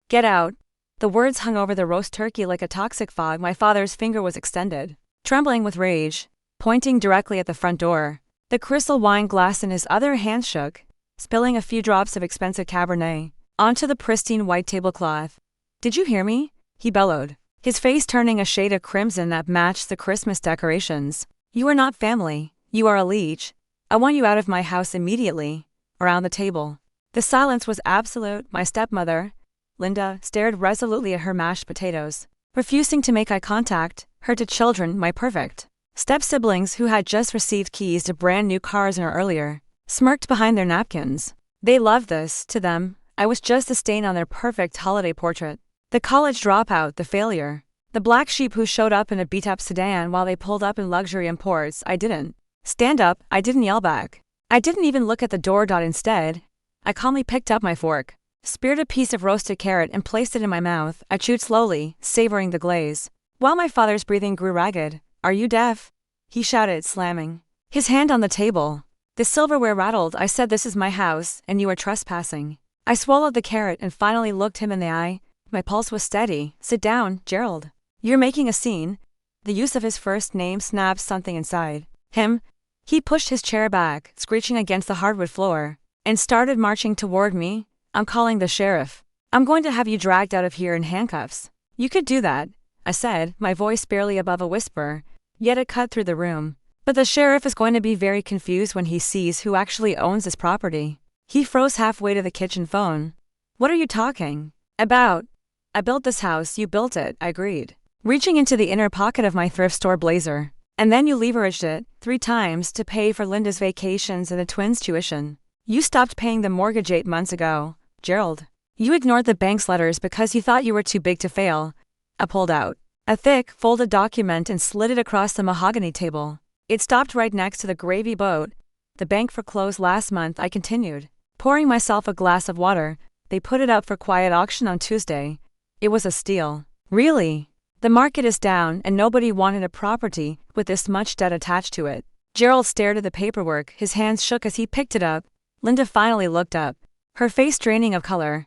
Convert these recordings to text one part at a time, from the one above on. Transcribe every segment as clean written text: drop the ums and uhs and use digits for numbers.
Get out. The words hung over the roast turkey like a toxic fog. My father's finger was extended, trembling with rage, pointing directly at the front door. The crystal wine glass in his other hand shook, spilling a few drops of expensive Cabernet onto the pristine white tablecloth. Did you hear me? He bellowed, his face turning a shade of crimson that matched the Christmas decorations. You are not family, you are a leech. I want you out of my house immediately. Around the table, the silence was absolute. My stepmother, Linda, stared resolutely at her mashed potatoes, refusing to make eye contact. Her two children, my perfect step-siblings who had just received keys to brand new cars an hour earlier, smirked behind their napkins. They loved this. To them, I was just a stain on their perfect holiday portrait. The college dropout, the failure, the black sheep who showed up in a beat-up sedan while they pulled up in luxury imports. I didn't stand up, I didn't yell back. I didn't even look at the door. Instead, I calmly picked up my fork, speared a piece of roasted carrot and placed it in my mouth. I chewed slowly, savoring the glaze, while my father's breathing grew ragged. Are you deaf? He shouted, slamming his hand on the table. The silverware rattled. I said, this is my house, and you are trespassing. I swallowed the carrot and finally looked him in the eye. My pulse was steady. Sit down, Gerald. You're making a scene. The use of his first name snapped something inside him. He pushed his chair back, screeching against the hardwood floor, and started marching toward me. I'm calling the sheriff. I'm going to have you dragged out of here in handcuffs. You could do that, I said, my voice barely above a whisper, yet it cut through the room. But the sheriff is going to be very confused when he sees who actually owns this property. He froze halfway to the kitchen phone. What are you talking about? I built this house. You built it, I agreed, reaching into the inner pocket of my thrift store blazer. And then you leveraged it 3 times to pay for Linda's vacations and the twins' tuition. You stopped paying the mortgage 8 months ago, Gerald. You ignored the bank's letters because you thought you were too big to fail. I pulled out a thick, folded document and slid it across the mahogany table. It stopped right next to the gravy boat. The bank foreclosed last month, I continued, pouring myself a glass of water. They put it up for quiet auction on Tuesday. It was a steal. Really? The market is down and nobody wanted a property with this much debt attached to it. Gerald stared at the paperwork, his hands shook as he picked it up. Linda finally looked up, her face draining of color.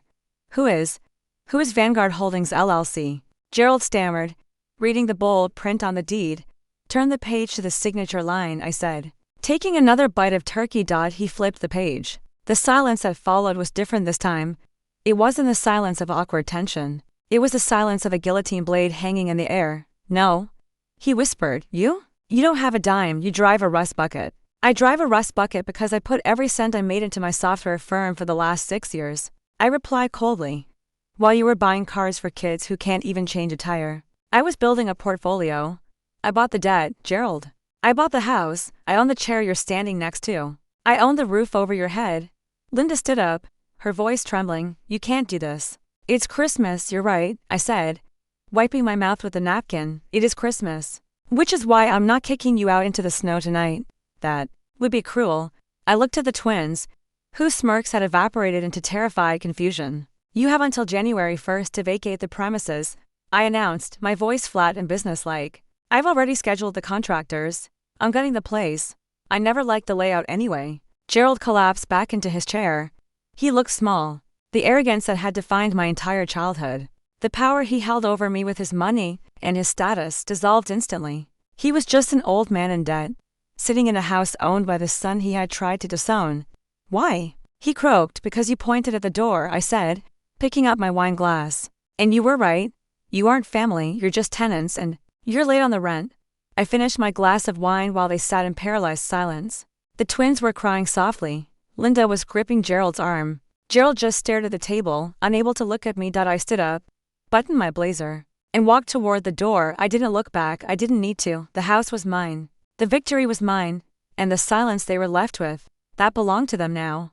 Who is Vanguard Holdings LLC? Gerald stammered, reading the bold print on the deed. Turn the page to the signature line, I said, taking another bite of turkey. He flipped the page. The silence that followed was different this time. It wasn't the silence of awkward tension. It was the silence of a guillotine blade hanging in the air. No, he whispered. You don't have a dime. You drive a rust bucket. I drive a rust bucket because I put every cent I made into my software firm for the last 6 years, I replied coldly. While you were buying cars for kids who can't even change a tire, I was building a portfolio. I bought the debt, Gerald. I bought the house. I own the chair you're standing next to. I own the roof over your head. Linda stood up, her voice trembling. You can't do this. It's Christmas, you're right, I said, wiping my mouth with a napkin. It is Christmas. Which is why I'm not kicking you out into the snow tonight. That would be cruel. I looked at the twins, whose smirks had evaporated into terrified confusion. You have until January 1st to vacate the premises, I announced, my voice flat and businesslike. I've already scheduled the contractors. I'm gutting the place. I never liked the layout anyway. Gerald collapsed back into his chair. He looked small. The arrogance that had defined my entire childhood, the power he held over me with his money and his status, dissolved instantly. He was just an old man in debt, sitting in a house owned by the son he had tried to disown. Why? He croaked. Because you pointed at the door, I said, picking up my wine glass. And you were right. You aren't family, you're just tenants and you're late on the rent. I finished my glass of wine while they sat in paralyzed silence. The twins were crying softly. Linda was gripping Gerald's arm. Gerald just stared at the table, unable to look at me. I stood up, buttoned my blazer, and walked toward the door. I didn't look back. I didn't need to. The house was mine. The victory was mine. And the silence they were left with, that belonged to them now.